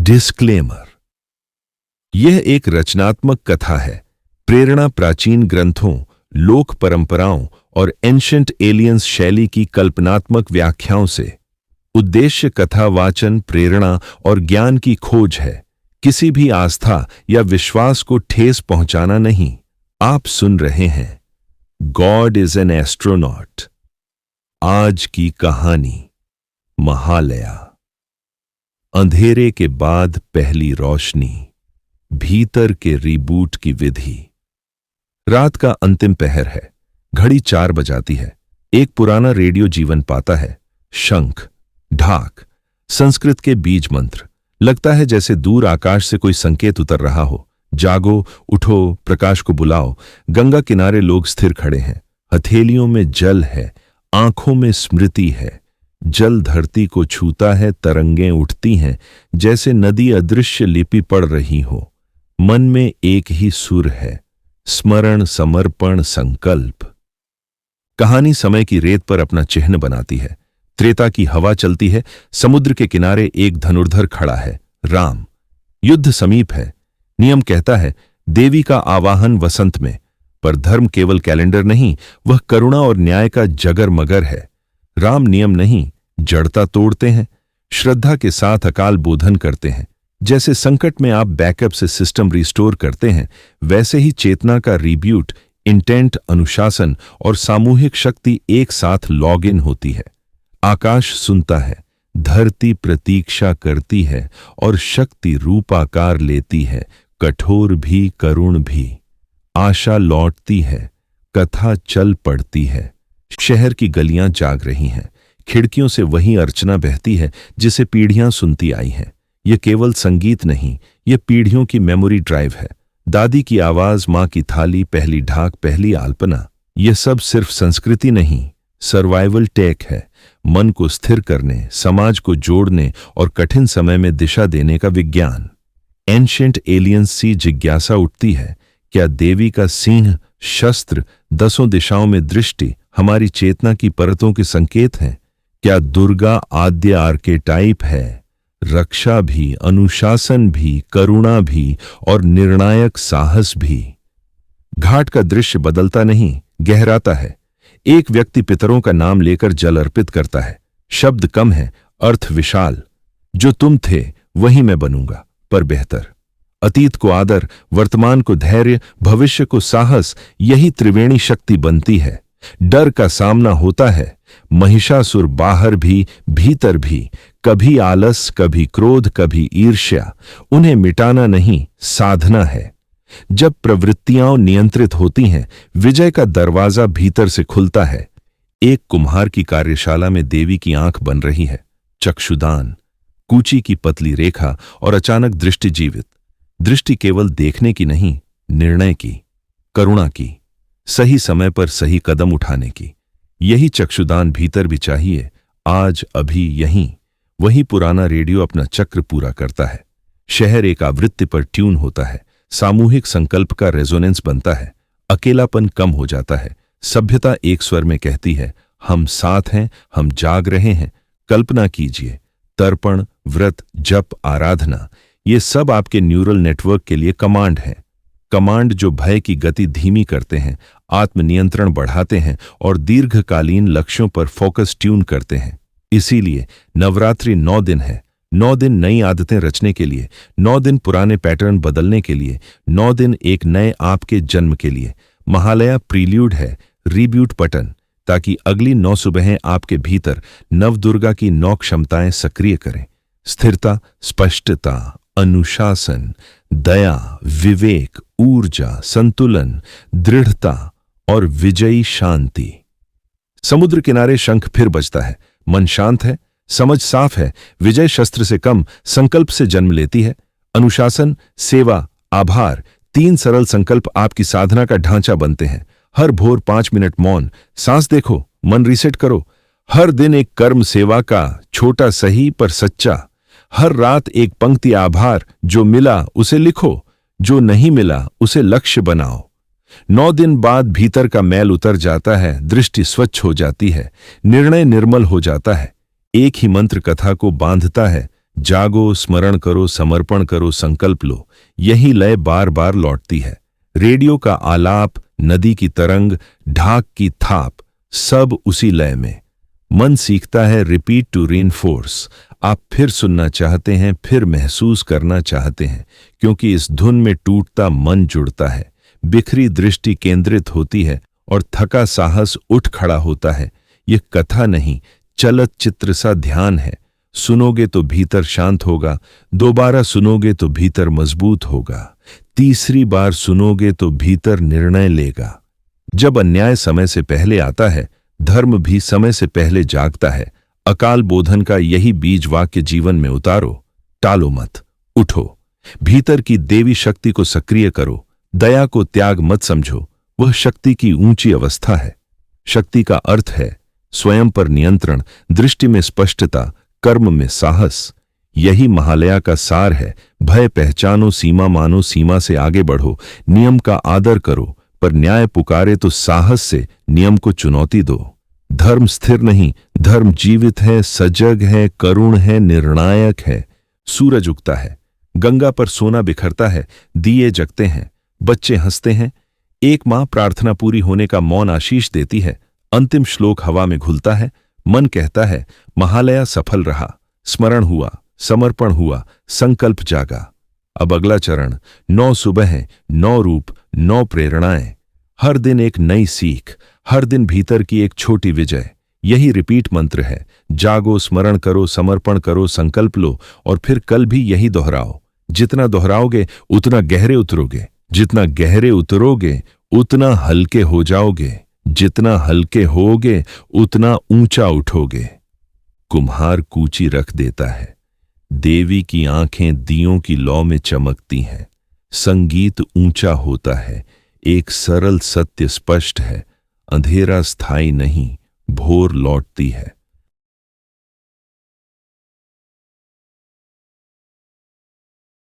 Disclaimer. यह एक रचनात्मक कथा है। प्रेरणा प्राचीन ग्रंथों, लोक परंपराओं और एंशंट एलियंस शैली की कल्पनात्मक व्याख्याओं से। उद्देश्य कथा वाचन, प्रेरणा और ज्ञान की खोज है, किसी भी आस्था या विश्वास को ठेस पहुंचाना नहीं। आप सुन रहे हैं गॉड इज एन एस्ट्रोनॉट। आज की कहानी महालया। अंधेरे के बाद पहली रोशनी, भीतर के रिबूट की विधि। रात का अंतिम पहर है, घड़ी 4 बजाती है। एक पुराना रेडियो जीवन पाता है। शंख, ढाक, संस्कृत के बीज मंत्र। लगता है जैसे दूर आकाश से कोई संकेत उतर रहा हो। जागो, उठो, प्रकाश को बुलाओ। गंगा किनारे लोग स्थिर खड़े हैं। हथेलियों में जल है, आंखों में स्मृति है। जल धरती को छूता है, तरंगें उठती हैं, जैसे नदी अदृश्य लिपि पड़ रही हो। मन में एक ही सुर है, स्मरण, समर्पण, संकल्प। कहानी समय की रेत पर अपना चिन्ह बनाती है। त्रेता की हवा चलती है, समुद्र के किनारे एक धनुर्धर खड़ा है, राम। युद्ध समीप है। नियम कहता है देवी का आवाहन वसंत में, पर धर्म केवल कैलेंडर नहीं, वह करुणा और न्याय का जगर मगर है। राम नियम नहीं, जड़ता तोड़ते हैं, श्रद्धा के साथ अकाल बोधन करते हैं। जैसे संकट में आप बैकअप से सिस्टम रिस्टोर करते हैं, वैसे ही चेतना का रिब्यूट, इंटेंट, अनुशासन और सामूहिक शक्ति एक साथ लॉग इन होती है। आकाश सुनता है, धरती प्रतीक्षा करती है और शक्ति रूपाकार लेती है, कठोर भी, करुण भी। आशा लौटती है, कथा चल पड़ती है। शहर की गलियां जाग रही हैं, खिड़कियों से वही अर्चना बहती है जिसे पीढ़ियां सुनती आई हैं। यह केवल संगीत नहीं, यह पीढ़ियों की मेमोरी ड्राइव है। दादी की आवाज, मां की थाली, पहली ढाक, पहली आल्पना। यह सब सिर्फ संस्कृति नहीं, सर्वाइवल टेक है। मन को स्थिर करने, समाज को जोड़ने और कठिन समय में दिशा देने का विज्ञान। एंशंट एलियंस सी जिज्ञासा उठती है, क्या देवी का सिंह, शस्त्र, 10 दिशाओं में दृष्टि हमारी चेतना की परतों के संकेत हैं? क्या दुर्गा आद्य आर्केटाइप है? रक्षा भी, अनुशासन भी, करुणा भी और निर्णायक साहस भी। घाट का दृश्य बदलता नहीं, गहराता है। एक व्यक्ति पितरों का नाम लेकर जल अर्पित करता है। शब्द कम है, अर्थ विशाल। जो तुम थे वही मैं बनूंगा, पर बेहतर। अतीत को आदर, वर्तमान को धैर्य, भविष्य को साहस। यही त्रिवेणी शक्ति बनती है। डर का सामना होता है, महिषासुर बाहर भी, भीतर भी। कभी आलस, कभी क्रोध, कभी ईर्ष्या। उन्हें मिटाना नहीं, साधना है। जब प्रवृत्तियां नियंत्रित होती हैं, विजय का दरवाजा भीतर से खुलता है। एक कुम्हार की कार्यशाला में देवी की आंख बन रही है। चक्षुदान, कूची की पतली रेखा और अचानक दृष्टि जीवित। दृष्टि केवल देखने की नहीं, निर्णय की, करुणा की, सही समय पर सही कदम उठाने की। यही चक्षुदान भीतर भी चाहिए, आज, अभी, यहीं। वही पुराना रेडियो अपना चक्र पूरा करता है। शहर एक आवृत्ति पर ट्यून होता है, सामूहिक संकल्प का रेजोनेंस बनता है, अकेलापन कम हो जाता है। सभ्यता एक स्वर में कहती है, हम साथ हैं, हम जाग रहे हैं। कल्पना कीजिए, तर्पण, व्रत, जप, आराधना, ये सब आपके न्यूरल नेटवर्क के लिए कमांड हैं। कमांड जो भय की गति धीमी करते हैं, आत्मनियंत्रण बढ़ाते हैं और दीर्घकालीन लक्ष्यों पर फोकस ट्यून करते हैं। इसीलिए नवरात्रि 9 दिन है। 9 दिन नई आदतें रचने के लिए, 9 दिन पुराने पैटर्न बदलने के लिए, 9 दिन एक नए आपके जन्म के लिए। महालया प्रील्यूड है, रिब्यूट बटन, ताकि अगली 9 सुबहें आपके भीतर नवदुर्गा की 9 क्षमताएं सक्रिय करें। स्थिरता, स्पष्टता, अनुशासन, दया, विवेक, ऊर्जा, संतुलन, दृढ़ता और विजयी शांति। समुद्र किनारे शंख फिर बजता है। मन शांत है, समझ साफ है। विजय शस्त्र से कम, संकल्प से जन्म लेती है। अनुशासन, सेवा, आभार, 3 सरल संकल्प आपकी साधना का ढांचा बनते हैं। हर भोर 5 मिनट मौन, सांस देखो, मन रीसेट करो। हर दिन एक कर्म सेवा का, छोटा सही पर सच्चा। हर रात एक पंक्ति आभार, जो मिला उसे लिखो, जो नहीं मिला उसे लक्ष्य बनाओ। 9 दिन बाद भीतर का मैल उतर जाता है, दृष्टि स्वच्छ हो जाती है, निर्णय निर्मल हो जाता है। एक ही मंत्र कथा को बांधता है, जागो, स्मरण करो, समर्पण करो, संकल्प लो। यही लय बार बार लौटती है। रेडियो का आलाप, नदी की तरंग, ढाक की थाप, सब उसी लय में। मन सीखता है रिपीट टू रीइंफोर्स। आप फिर सुनना चाहते हैं, फिर महसूस करना चाहते हैं, क्योंकि इस धुन में टूटता मन जुड़ता है, बिखरी दृष्टि केंद्रित होती है और थका साहस उठ खड़ा होता है। यह कथा नहीं, चलत चित्र सा ध्यान है। सुनोगे तो भीतर शांत होगा, दोबारा सुनोगे तो भीतर मजबूत होगा, तीसरी बार सुनोगे तो भीतर निर्णय लेगा। जब अन्याय समय से पहले आता है, धर्म भी समय से पहले जागता है। अकाल बोधन का यही बीज वाक्य जीवन में उतारो। टालो मत, उठो। भीतर की देवी शक्ति को सक्रिय करो। दया को त्याग मत समझो, वह शक्ति की ऊंची अवस्था है। शक्ति का अर्थ है स्वयं पर नियंत्रण, दृष्टि में स्पष्टता, कर्म में साहस। यही महालया का सार है। भय पहचानो, सीमा मानो, सीमा से आगे बढ़ो। नियम का आदर करो, पर न्याय पुकारे तो साहस से नियम को चुनौती दो। धर्म स्थिर नहीं, धर्म जीवित है, सजग है, करुण है, निर्णायक है। सूरज उगता है, गंगा पर सोना बिखरता है, दिए जगते हैं, बच्चे हंसते हैं। एक मां प्रार्थना पूरी होने का मौन आशीष देती है। अंतिम श्लोक हवा में घुलता है। मन कहता है महालया सफल रहा, स्मरण हुआ, समर्पण हुआ, संकल्प जागा। अब अगला चरण, 9 सुबह, 9 रूप, 9 प्रेरणाएं। हर दिन एक नई सीख, हर दिन भीतर की एक छोटी विजय। यही रिपीट मंत्र है। जागो, स्मरण करो, समर्पण करो, संकल्प लो और फिर कल भी यही दोहराओ। जितना दोहराओगे उतना गहरे उतरोगे, जितना गहरे उतरोगे उतना हल्के हो जाओगे, जितना हल्के होगे उतना ऊंचा उठोगे। कुम्हार कूची रख देता है, देवी की आंखें दियों की लौ में चमकती हैं। संगीत ऊंचा होता है, एक सरल सत्य स्पष्ट है, अंधेरा स्थायी नहीं, भोर लौटती है।